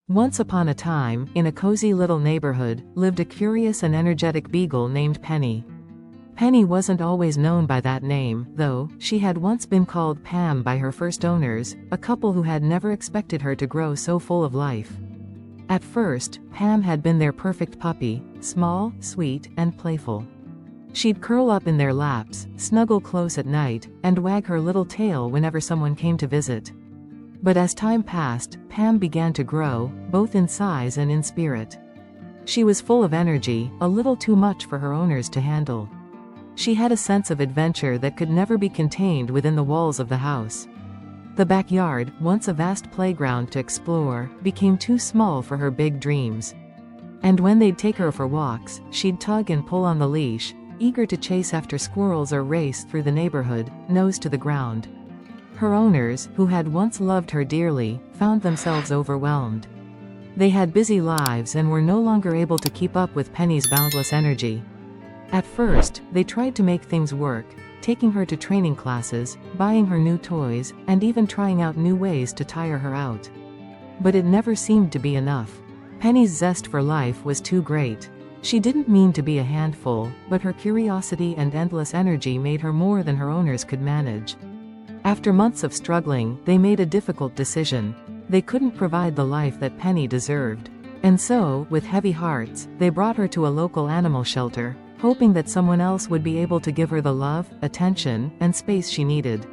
Once upon a time, in a cozy little neighborhood, lived a curious and energetic beagle named Penny. Penny wasn't always known by that name, though. She had once been called Pam by her first owners, a couple who had never expected her to grow so full of life. At first, Pam had been their perfect puppy, small, sweet, and playful. She'd curl up in their laps, snuggle close at night, and wag her little tail whenever someone came to visit. But as time passed, Pam began to grow, both in size and in spirit. She was full of energy, a little too much for her owners to handle. She had a sense of adventure that could never be contained within the walls of the house. The backyard, once a vast playground to explore, became too small for her big dreams. And when they'd take her for walks, she'd tug and pull on the leash, eager to chase after squirrels or race through the neighborhood, nose to the ground. Her owners, who had once loved her dearly, found themselves overwhelmed. They had busy lives and were no longer able to keep up with Penny's boundless energy. At first, they tried to make things work, taking her to training classes, buying her new toys, and even trying out new ways to tire her out. But it never seemed to be enough. Penny's zest for life was too great. She didn't mean to be a handful, but her curiosity and endless energy made her more than her owners could manage. After months of struggling, they made a difficult decision. They couldn't provide the life that Penny deserved. And so, with heavy hearts, they brought her to a local animal shelter, hoping that someone else would be able to give her the love, attention, and space she needed.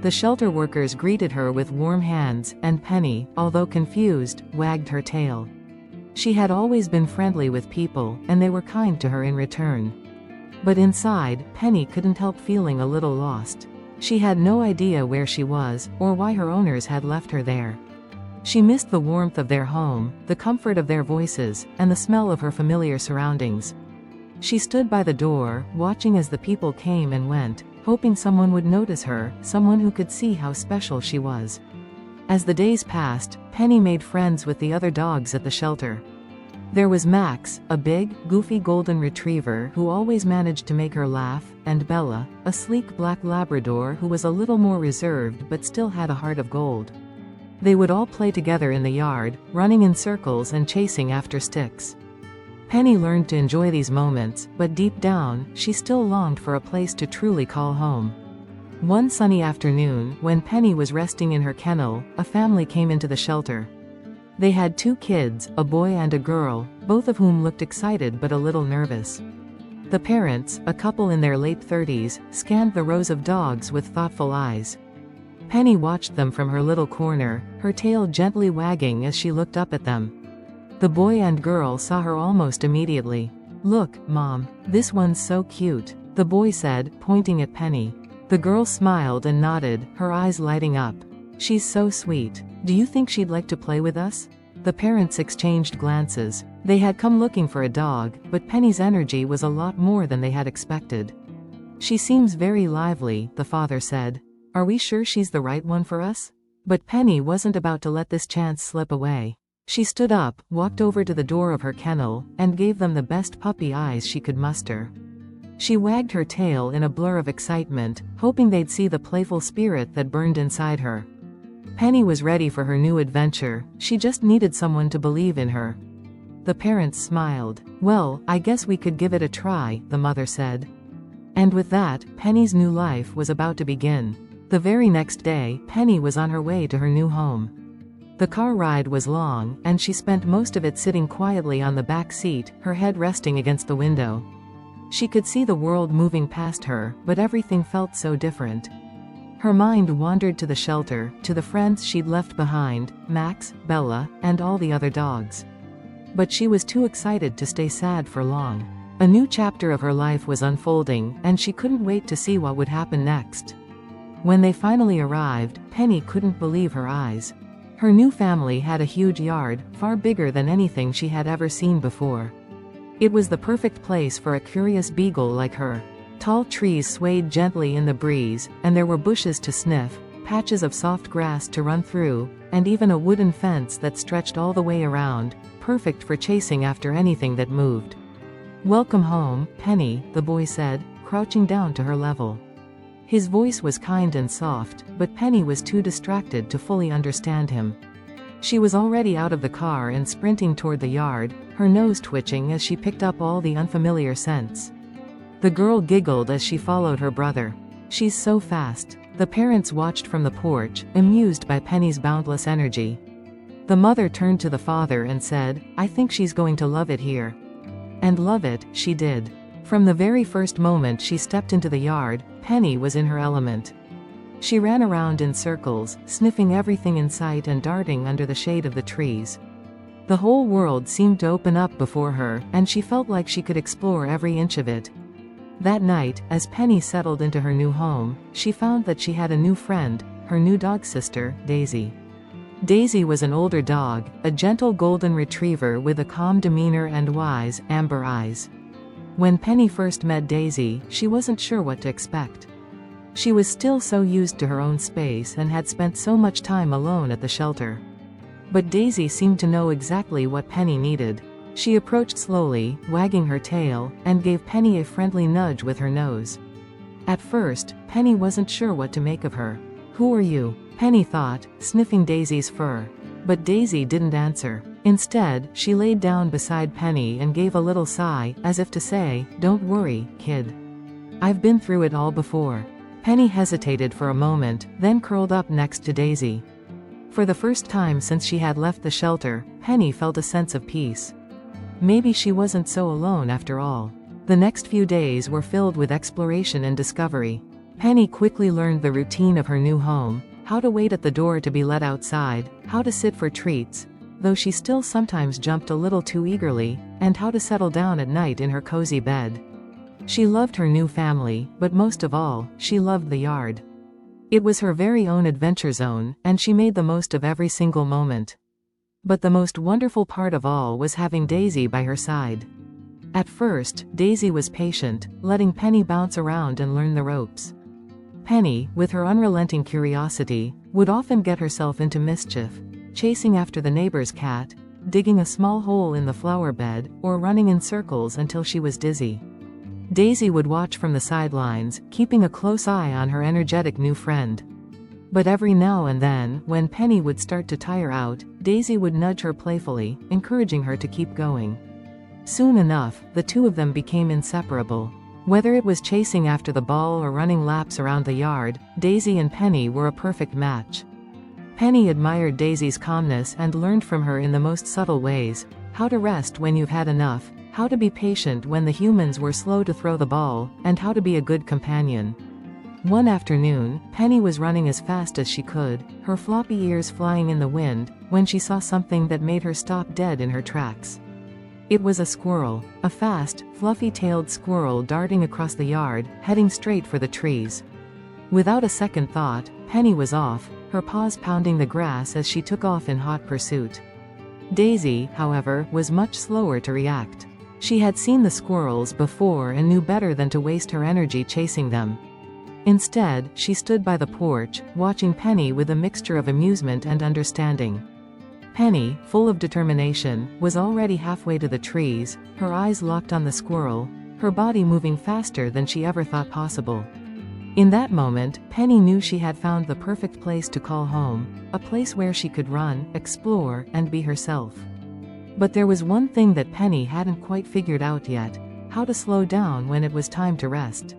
The shelter workers greeted her with warm hands, and Penny, although confused, wagged her tail. She had always been friendly with people, and they were kind to her in return. But inside, Penny couldn't help feeling a little lost. She had no idea where she was, or why her owners had left her there. She missed the warmth of their home, the comfort of their voices, and the smell of her familiar surroundings. She stood by the door, watching as the people came and went, hoping someone would notice her, someone who could see how special she was. As the days passed, Penny made friends with the other dogs at the shelter. There was Max, a big, goofy golden retriever who always managed to make her laugh, and Bella, a sleek black Labrador who was a little more reserved but still had a heart of gold. They would all play together in the yard, running in circles and chasing after sticks. Penny learned to enjoy these moments, but deep down, she still longed for a place to truly call home. One sunny afternoon, when Penny was resting in her kennel, a family came into the shelter. They had 2 kids, a boy and a girl, both of whom looked excited but a little nervous. The parents, a couple in their late 30s, scanned the rows of dogs with thoughtful eyes. Penny watched them from her little corner, her tail gently wagging as she looked up at them. The boy and girl saw her almost immediately. "Look, Mom, this one's so cute," the boy said, pointing at Penny. The girl smiled and nodded, her eyes lighting up. "She's so sweet. Do you think she'd like to play with us?" The parents exchanged glances. They had come looking for a dog, but Penny's energy was a lot more than they had expected. "She seems very lively," the father said. "Are we sure she's the right one for us?" But Penny wasn't about to let this chance slip away. She stood up, walked over to the door of her kennel, and gave them the best puppy eyes she could muster. She wagged her tail in a blur of excitement, hoping they'd see the playful spirit that burned inside her. Penny was ready for her new adventure, she just needed someone to believe in her. The parents smiled. "Well, I guess we could give it a try," the mother said. And with that, Penny's new life was about to begin. The very next day, Penny was on her way to her new home. The car ride was long, and she spent most of it sitting quietly on the back seat, her head resting against the window. She could see the world moving past her, but everything felt so different. Her mind wandered to the shelter, to the friends she'd left behind, Max, Bella, and all the other dogs. But she was too excited to stay sad for long. A new chapter of her life was unfolding, and she couldn't wait to see what would happen next. When they finally arrived, Penny couldn't believe her eyes. Her new family had a huge yard, far bigger than anything she had ever seen before. It was the perfect place for a curious beagle like her. Tall trees swayed gently in the breeze, and there were bushes to sniff, patches of soft grass to run through, and even a wooden fence that stretched all the way around, perfect for chasing after anything that moved. "Welcome home, Penny," the boy said, crouching down to her level. His voice was kind and soft, but Penny was too distracted to fully understand him. She was already out of the car and sprinting toward the yard, her nose twitching as she picked up all the unfamiliar scents. The girl giggled as she followed her brother. "She's so fast." The parents watched from the porch, amused by Penny's boundless energy. The mother turned to the father and said, "I think she's going to love it here." And love it, she did. From the very first moment she stepped into the yard, Penny was in her element. She ran around in circles, sniffing everything in sight and darting under the shade of the trees. The whole world seemed to open up before her, and she felt like she could explore every inch of it. That night, as Penny settled into her new home, she found that she had a new friend, her new dog sister, Daisy. Daisy was an older dog, a gentle golden retriever with a calm demeanor and wise, amber eyes. When Penny first met Daisy, she wasn't sure what to expect. She was still so used to her own space and had spent so much time alone at the shelter. But Daisy seemed to know exactly what Penny needed. She approached slowly, wagging her tail, and gave Penny a friendly nudge with her nose. At first, Penny wasn't sure what to make of her. "Who are you?" Penny thought, sniffing Daisy's fur. But Daisy didn't answer. Instead, she laid down beside Penny and gave a little sigh, as if to say, "Don't worry, kid. I've been through it all before." Penny hesitated for a moment, then curled up next to Daisy. For the first time since she had left the shelter, Penny felt a sense of peace. Maybe she wasn't so alone after all. The next few days were filled with exploration and discovery. Penny quickly learned the routine of her new home, how to wait at the door to be let outside, how to sit for treats, though she still sometimes jumped a little too eagerly, and how to settle down at night in her cozy bed. She loved her new family, but most of all, she loved the yard. It was her very own adventure zone, and she made the most of every single moment. But the most wonderful part of all was having Daisy by her side. At first, Daisy was patient, letting Penny bounce around and learn the ropes. Penny, with her unrelenting curiosity, would often get herself into mischief, chasing after the neighbor's cat, digging a small hole in the flower bed, or running in circles until she was dizzy. Daisy would watch from the sidelines, keeping a close eye on her energetic new friend. But every now and then, when Penny would start to tire out, Daisy would nudge her playfully, encouraging her to keep going. Soon enough, the two of them became inseparable. Whether it was chasing after the ball or running laps around the yard, Daisy and Penny were a perfect match. Penny admired Daisy's calmness and learned from her in the most subtle ways: how to rest when you've had enough, how to be patient when the humans were slow to throw the ball, and how to be a good companion. One afternoon, Penny was running as fast as she could, her floppy ears flying in the wind, when she saw something that made her stop dead in her tracks. It was a squirrel, a fast, fluffy-tailed squirrel darting across the yard, heading straight for the trees. Without a second thought, Penny was off, her paws pounding the grass as she took off in hot pursuit. Daisy, however, was much slower to react. She had seen the squirrels before and knew better than to waste her energy chasing them. Instead, she stood by the porch, watching Penny with a mixture of amusement and understanding. Penny, full of determination, was already halfway to the trees, her eyes locked on the squirrel, her body moving faster than she ever thought possible. In that moment, Penny knew she had found the perfect place to call home, a place where she could run, explore, and be herself. But there was one thing that Penny hadn't quite figured out yet: how to slow down when it was time to rest.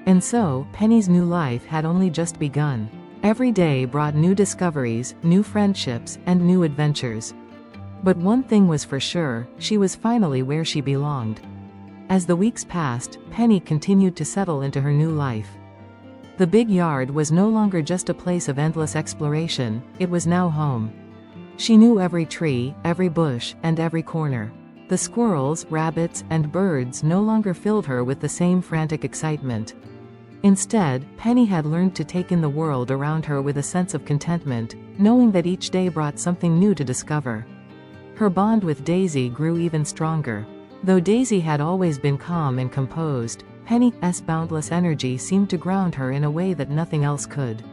And so, Penny's new life had only just begun. Every day brought new discoveries, new friendships, and new adventures. But one thing was for sure: she was finally where she belonged. As the weeks passed, Penny continued to settle into her new life. The big yard was no longer just a place of endless exploration, it was now home. She knew every tree, every bush, and every corner. The squirrels, rabbits, and birds no longer filled her with the same frantic excitement. Instead, Penny had learned to take in the world around her with a sense of contentment, knowing that each day brought something new to discover. Her bond with Daisy grew even stronger. Though Daisy had always been calm and composed, Penny's boundless energy seemed to ground her in a way that nothing else could.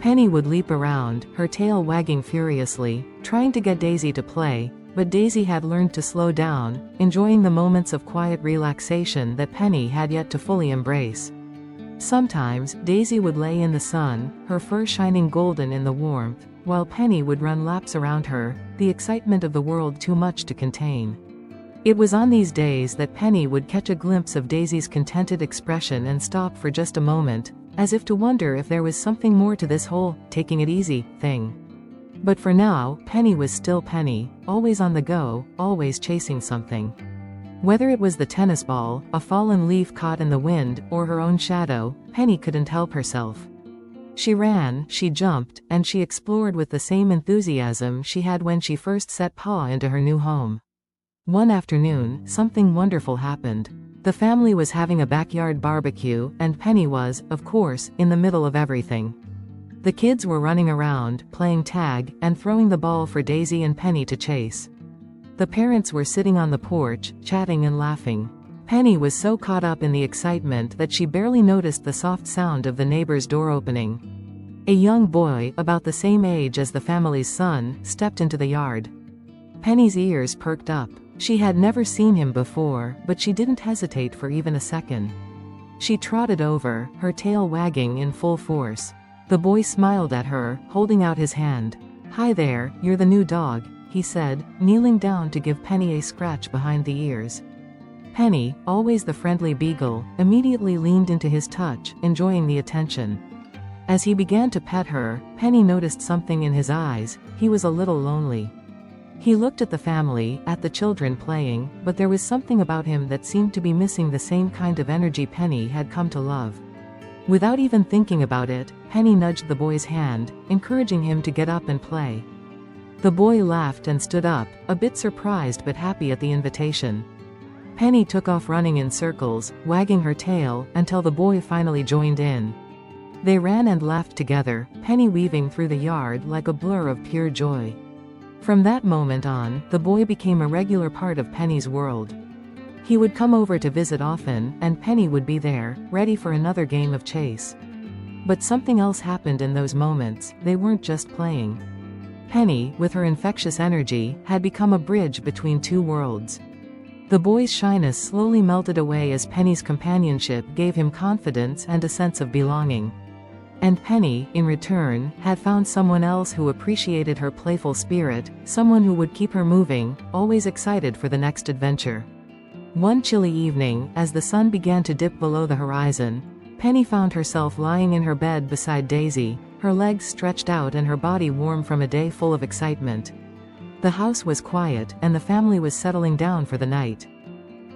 Penny would leap around, her tail wagging furiously, trying to get Daisy to play, but Daisy had learned to slow down, enjoying the moments of quiet relaxation that Penny had yet to fully embrace. Sometimes, Daisy would lay in the sun, her fur shining golden in the warmth, while Penny would run laps around her, the excitement of the world too much to contain. It was on these days that Penny would catch a glimpse of Daisy's contented expression and stop for just a moment, as if to wonder if there was something more to this whole taking it easy thing. But for now, Penny was still Penny, always on the go, always chasing something. Whether it was the tennis ball, a fallen leaf caught in the wind, or her own shadow, Penny couldn't help herself. She ran, she jumped, and she explored with the same enthusiasm she had when she first set paw into her new home. One afternoon, something wonderful happened. The family was having a backyard barbecue, and Penny was, of course, in the middle of everything. The kids were running around, playing tag, and throwing the ball for Daisy and Penny to chase. The parents were sitting on the porch, chatting and laughing. Penny was so caught up in the excitement that she barely noticed the soft sound of the neighbor's door opening. A young boy, about the same age as the family's son, stepped into the yard. Penny's ears perked up. She had never seen him before, but she didn't hesitate for even a second. She trotted over, her tail wagging in full force. The boy smiled at her, holding out his hand. "Hi there, you're the new dog," he said, kneeling down to give Penny a scratch behind the ears. Penny, always the friendly Beagle, immediately leaned into his touch, enjoying the attention. As he began to pet her, Penny noticed something in his eyes. He was a little lonely. He looked at the family, at the children playing, but there was something about him that seemed to be missing the same kind of energy Penny had come to love. Without even thinking about it, Penny nudged the boy's hand, encouraging him to get up and play. The boy laughed and stood up, a bit surprised but happy at the invitation. Penny took off running in circles, wagging her tail, until the boy finally joined in. They ran and laughed together, Penny weaving through the yard like a blur of pure joy. From that moment on, the boy became a regular part of Penny's world. He would come over to visit often, and Penny would be there, ready for another game of chase. But something else happened in those moments. They weren't just playing. Penny, with her infectious energy, had become a bridge between two worlds. The boy's shyness slowly melted away as Penny's companionship gave him confidence and a sense of belonging. And Penny, in return, had found someone else who appreciated her playful spirit, someone who would keep her moving, always excited for the next adventure. One chilly evening, as the sun began to dip below the horizon, Penny found herself lying in her bed beside Daisy, her legs stretched out and her body warm from a day full of excitement. The house was quiet, and the family was settling down for the night.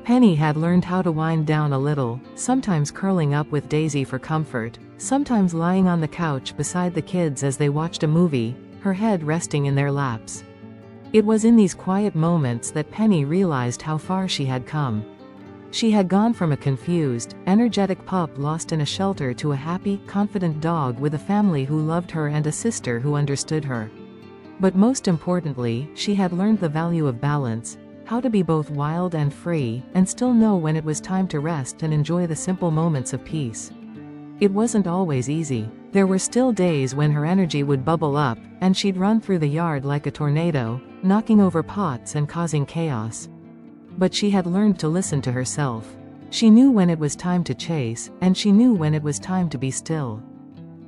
Penny had learned how to wind down a little, sometimes curling up with Daisy for comfort, sometimes lying on the couch beside the kids as they watched a movie, her head resting in their laps. It was in these quiet moments that Penny realized how far she had come. She had gone from a confused, energetic pup lost in a shelter to a happy, confident dog with a family who loved her and a sister who understood her. But most importantly, she had learned the value of balance, how to be both wild and free, and still know when it was time to rest and enjoy the simple moments of peace. It wasn't always easy. There were still days when her energy would bubble up, and she'd run through the yard like a tornado, knocking over pots and causing chaos. But she had learned to listen to herself. She knew when it was time to chase, and she knew when it was time to be still.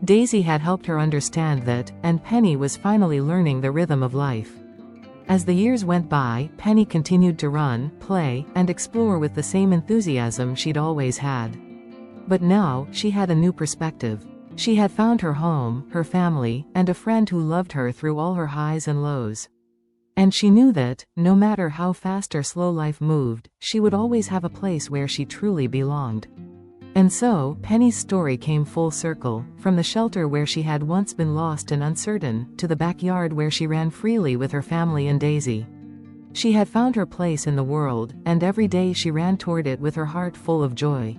Daisy had helped her understand that, and Penny was finally learning the rhythm of life. As the years went by, Penny continued to run, play, and explore with the same enthusiasm she'd always had. But now, she had a new perspective. She had found her home, her family, and a friend who loved her through all her highs and lows. And she knew that, no matter how fast or slow life moved, she would always have a place where she truly belonged. And so, Penny's story came full circle, from the shelter where she had once been lost and uncertain, to the backyard where she ran freely with her family and Daisy. She had found her place in the world, and every day she ran toward it with her heart full of joy.